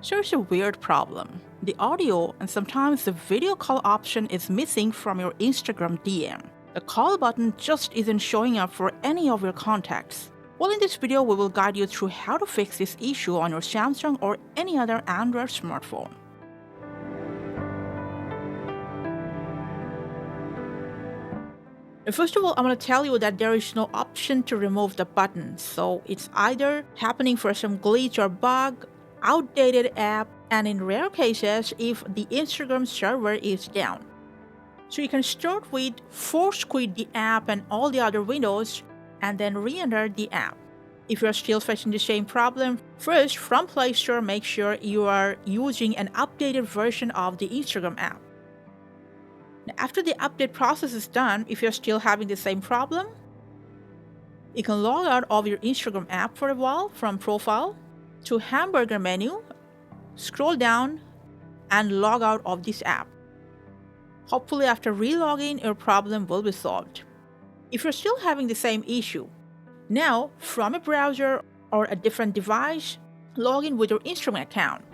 So here's a weird problem. The audio and sometimes the video call option is missing from your Instagram DM. The call button just isn't showing up for any of your contacts. Well, in this video, we will guide you through how to fix this issue on your Samsung or any other Android smartphone. First of all, I'm going to tell you that there is no option to remove the button, so it's either happening for some glitch or bug, outdated app, and in rare cases, if the Instagram server is down. So you can start with force quit the app and all the other windows, and then re-enter the app. If you're still facing the same problem, first from Play Store, make sure you are using an updated version of the Instagram app. After the update process is done, if you're still having the same problem, you can log out of your Instagram app for a while from Profile to Hamburger menu, scroll down, and log out of this app. Hopefully after relogging, your problem will be solved. If you're still having the same issue, now from a browser or a different device, log in with your Instagram account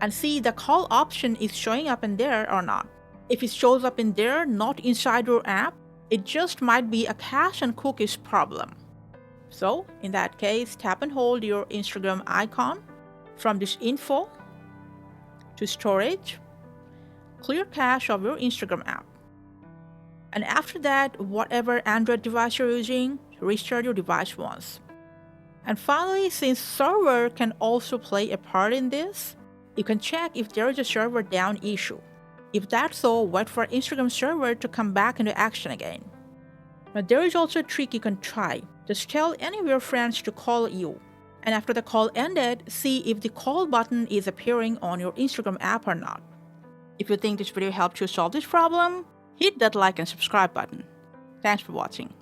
and see the call option is showing up in there or not. If it shows up in there, not inside your app, it just might be a cache and cookies problem. So, in that case, tap and hold your Instagram icon from this info to storage, clear cache of your Instagram app. And after that, whatever Android device you're using, restart your device once. And finally, since server can also play a part in this, you can check if there is a server down issue. If that's so, wait for Instagram server to come back into action again. Now there is also a trick you can try. Just tell any of your friends to call you. And after the call ended, see if the call button is appearing on your Instagram app or not. If you think this video helped you solve this problem, hit that like and subscribe button. Thanks for watching.